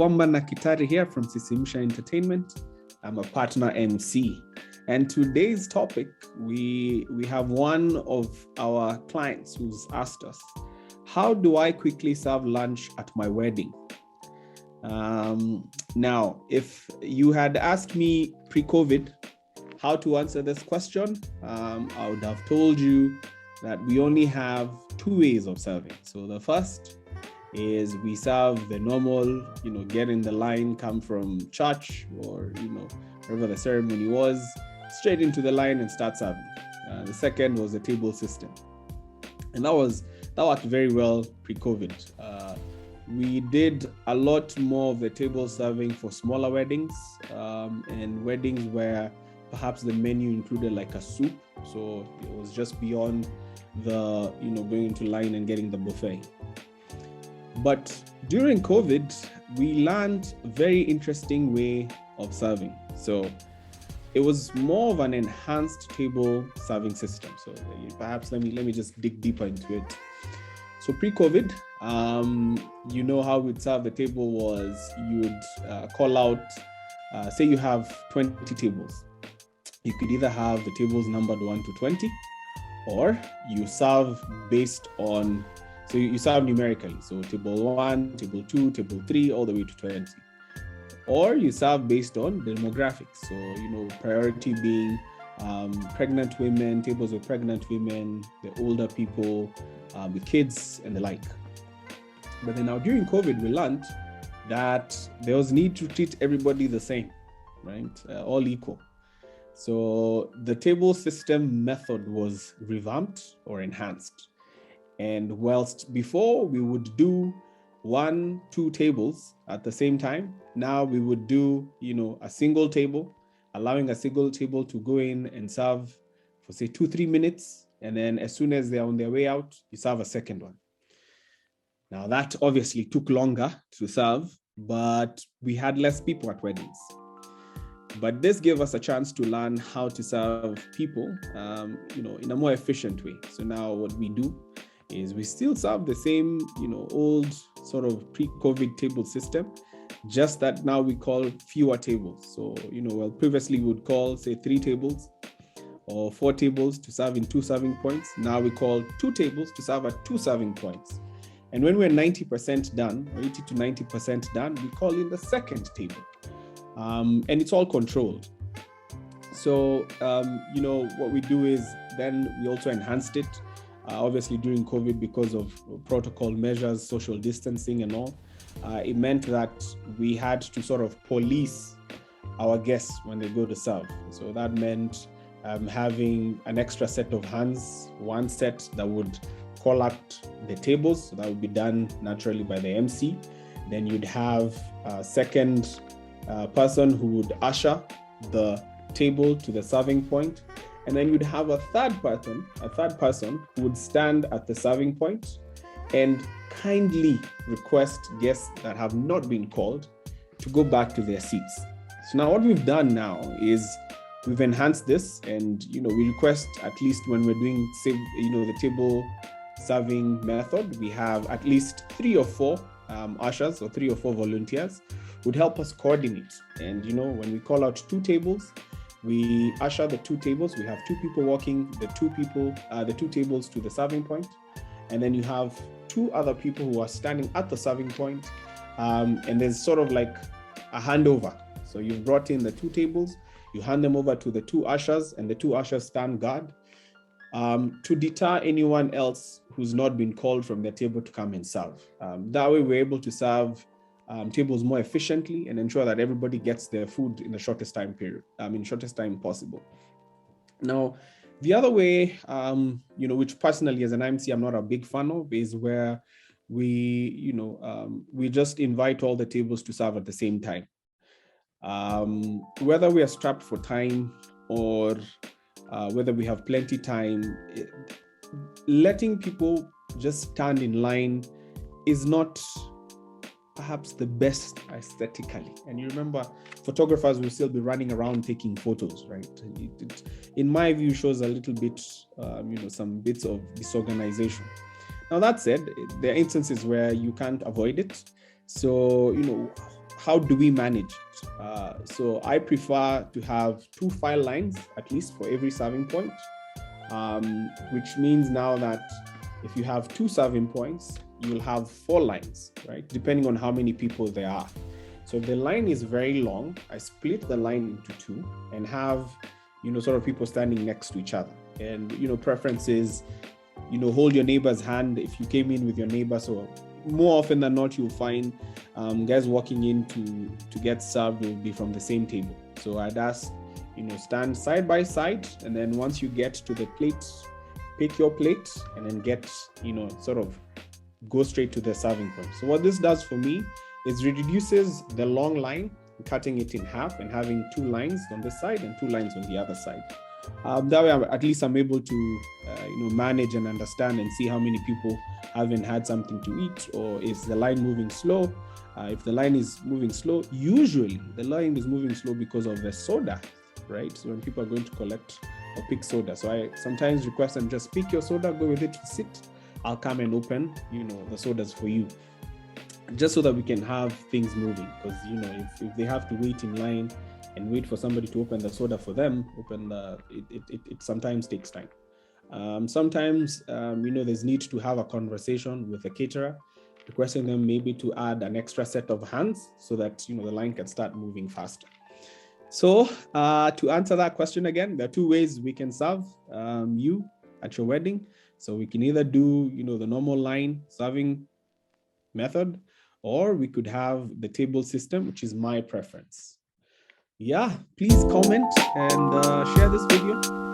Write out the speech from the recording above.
Fwamba Nakitare here from Sisimsha Entertainment. I'm a partner MC. And today's topic, we have one of our clients who's asked us, how do I quickly serve lunch at my wedding? Now, if you had asked me pre-COVID how to answer this question, I would have told you that we only have two ways of serving. So the first is we serve the normal, get in the line, come from church or, wherever the ceremony was, straight into the line and start serving. The second was the table system. And that worked very well pre-COVID. We did a lot more of the table serving for smaller weddings and weddings where perhaps the menu included like a soup. So it was just beyond the, going into line and getting the buffet. But during COVID, we learned a very interesting way of serving. So it was more of an enhanced table serving system. So perhaps let me just dig deeper into it. So pre-COVID, how we'd serve the table was you would call out, say you have 20 tables. You could either have the tables numbered 1 to 20, or you serve based on, so you serve numerically. So table 1, table 2, table 3, all the way to 20. Or you serve based on demographics. So, priority being pregnant women, tables with pregnant women, the older people with kids and the like. But then now during COVID, we learned that there was need to treat everybody the same, right? All equal. So the table system method was revamped or enhanced. And whilst before we would do 1-2 tables at the same time, now we would do, a single table, allowing a single table to go in and serve for say 2-3 minutes. And then as soon as they're on their way out, you serve a second one. Now that obviously took longer to serve, but we had less people at weddings. But this gave us a chance to learn how to serve people, in a more efficient way. So now what we do is we still serve the same, old sort of pre-COVID table system, just that now we call fewer tables. So, previously we would call, say, 3 tables or 4 tables to serve in 2 serving points. Now we call 2 tables to serve at 2 serving points. And when we're 90% done, or 80 to 90% done, we call in the second table. And it's all controlled. So, what we do is then we also enhanced it. Obviously during COVID, because of protocol measures, social distancing and all, it meant that we had to sort of police our guests when they go to serve. So that meant having an extra set of hands, one set that would call out the tables. So that would be done naturally by the MC. Then you'd have a second person who would usher the table to the serving point. And then you'd have a third person who would stand at the serving point and kindly request guests that have not been called to go back to their seats. So now what we've done now is we've enhanced this, and we request, at least when we're doing, say, the table serving method, we have at least 3 or 4 ushers or 3 or 4 volunteers would help us coordinate. And when we call out 2 tables, we usher the 2 tables. We have 2 people walking the 2 tables to the serving point. And then you have 2 other people who are standing at the serving point. And there's sort of like a handover. So you've brought in the 2 tables, you hand them over to the 2 ushers, and the 2 ushers stand guard to deter anyone else who's not been called from their table to come and serve. That way we're able to serve tables more efficiently and ensure that everybody gets their food in the shortest time possible. Now, the other way, which personally as an MC I'm not a big fan of, is where we just invite all the tables to serve at the same time. Whether we are strapped for time or whether we have plenty time, letting people just stand in line is not perhaps the best aesthetically. And you remember, photographers will still be running around taking photos, right? It, in my view, shows a little bit, some bits of disorganization. Now, that said, there are instances where you can't avoid it. So, how do we manage it? So I prefer to have 2 file lines, at least for every serving point, which means now that if you have 2 serving points, you'll have 4 lines, right? Depending on how many people there are. So if the line is very long, I split the line into 2 and have, sort of people standing next to each other. And, preferences, hold your neighbor's hand if you came in with your neighbor. So more often than not, you'll find guys walking in to get served will be from the same table. So I'd ask, stand side by side. And then once you get to the plate, pick your plate and then get, sort of go straight to the serving point. So what this does for me is reduces the long line, cutting it in half and having 2 lines on this side and 2 lines on the other side. That way, at least I'm able to, manage and understand and see how many people haven't had something to eat, or is the line moving slow? If the line is moving slow, usually the line is moving slow because of the soda, right? So when people are going to collect or pick soda, so I sometimes request them just pick your soda, go with it, sit. I'll come and open, the sodas for you, just so that we can have things moving. Because if they have to wait in line and wait for somebody to open the soda for them, it sometimes takes time. Sometimes there's need to have a conversation with the caterer, requesting them maybe to add an extra set of hands so that the line can start moving faster. So to answer that question again, there are 2 ways we can serve you at your wedding. So we can either do the normal line serving method, or we could have the table system, which is my preference. Yeah, please comment and share this video.